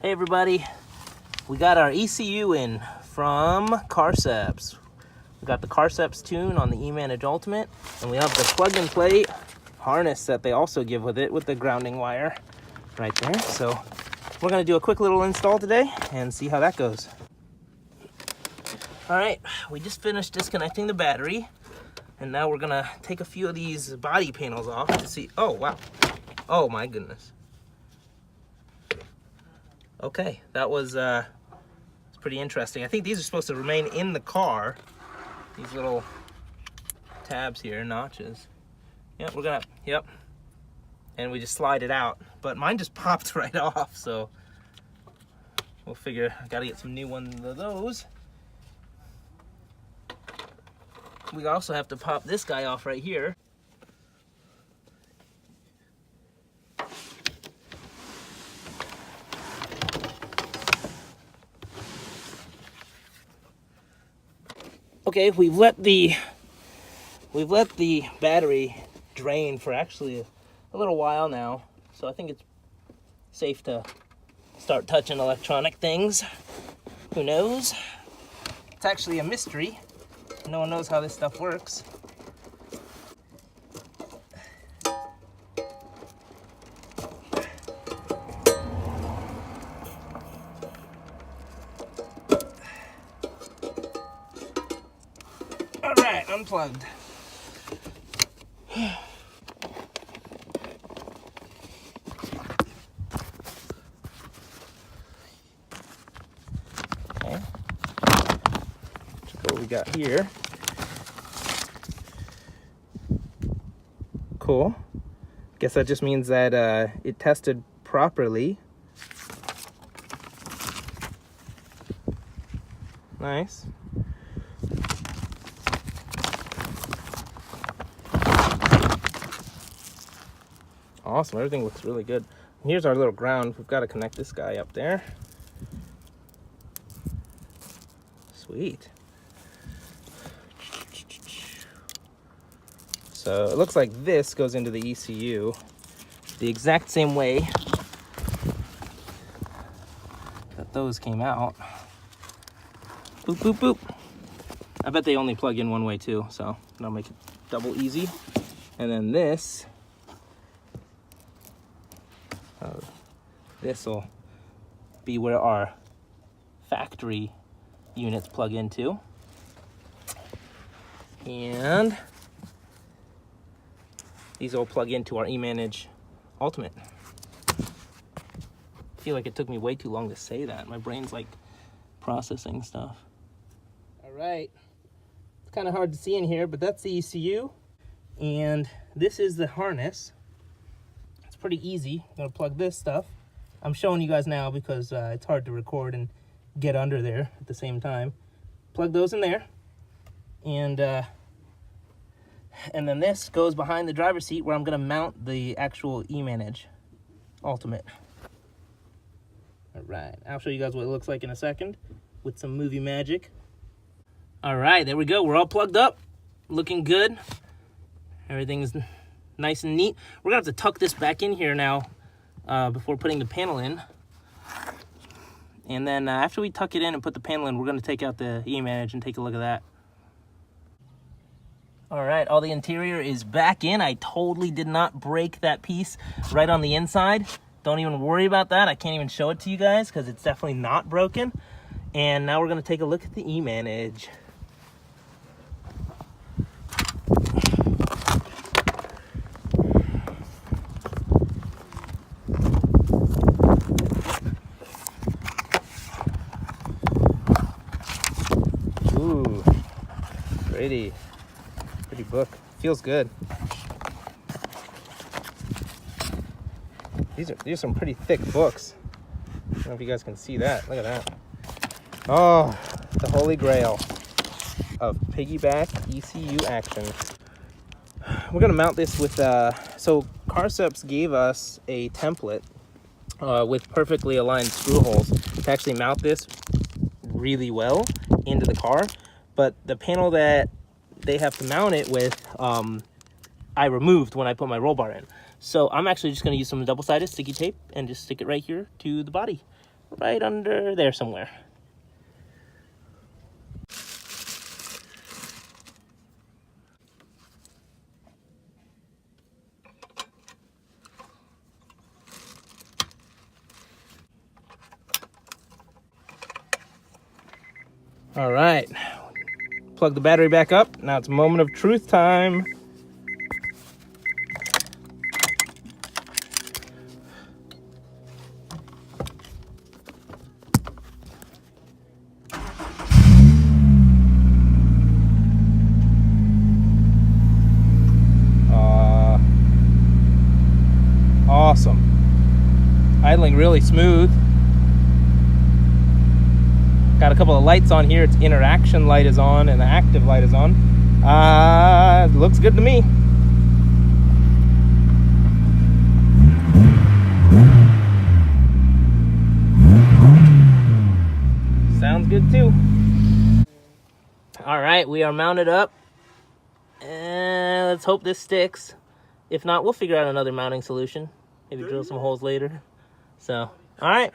Hey everybody, we got our ECU in from Carceps. We got the Carceps tune on the eManage Ultimate, and we have the plug-and-play harness that they also give with it with the grounding wire right there. So we're gonna do a quick little install today and see how that goes. All right, we just finished disconnecting the battery, and now we're gonna take a few of these body panels off to see. Oh wow, oh my goodness. Okay, that was it's pretty interesting. I think these are supposed to remain in the car. These little tabs here, notches. Yep, we're gonna, yep. And we just slide it out. But mine just popped right off, so we'll figure, I gotta get some new ones of those. We also have to pop this guy off right here. Okay, we've let the battery drain for actually a little while now, so I think it's safe to start touching electronic things. Who knows? It's actually a mystery. No one knows how this stuff works. All right, unplugged. Okay. Check what we got here. Cool. Guess that just means that it tested properly. Nice. Awesome, everything looks really good. And here's our little ground. We've got to connect this guy up there. Sweet. So it looks like this goes into the ECU the exact same way that those came out. Boop, boop, boop. I bet they only plug in one way too, so that'll make it double easy. And then this will be where our factory units plug into. And these will plug into our eManage Ultimate. I feel like it took me way too long to say that. My brain's like processing stuff. All right, it's kind of hard to see in here, but that's the ECU. And this is the harness. It's pretty easy. I'm gonna plug this stuff. I'm showing you guys now because it's hard to record and get under there at the same time. Plug those in there. And then this goes behind the driver's seat where I'm gonna mount the actual eManage Ultimate. All right, I'll show you guys what it looks like in a second with some movie magic. All right, there we go. We're all plugged up, looking good. Everything's nice and neat. We're gonna have to tuck this back in here now before putting the panel in. And then after we tuck it in and put the panel in, we're gonna take out the eManage and take a look at that. All right, all the interior is back in. I totally did not break that piece right on the inside. Don't even worry about that. I can't even show it to you guys because it's definitely not broken. And now we're gonna take a look at the eManage. Ooh, pretty book. Feels good. These are some pretty thick books. I don't know if you guys can see that. Look at that. Oh, the holy grail of piggyback ECU action. We're gonna mount this with so Carceps gave us a template with perfectly aligned screw holes to actually mount this really well into the car, but the panel that they have to mount it with I removed when I put my roll bar in. So I'm actually just going to use some double-sided sticky tape and just stick it right here to the body. right under there somewhere. All right, plug the battery back up. Now it's moment of truth time. Awesome. Idling really smooth. Got a couple of lights on here. Its interaction light is on and the active light is on. Looks good to me. Sounds good too. All right, we are mounted up. And let's hope this sticks. If not, we'll figure out another mounting solution. Maybe drill some holes later. So, all right.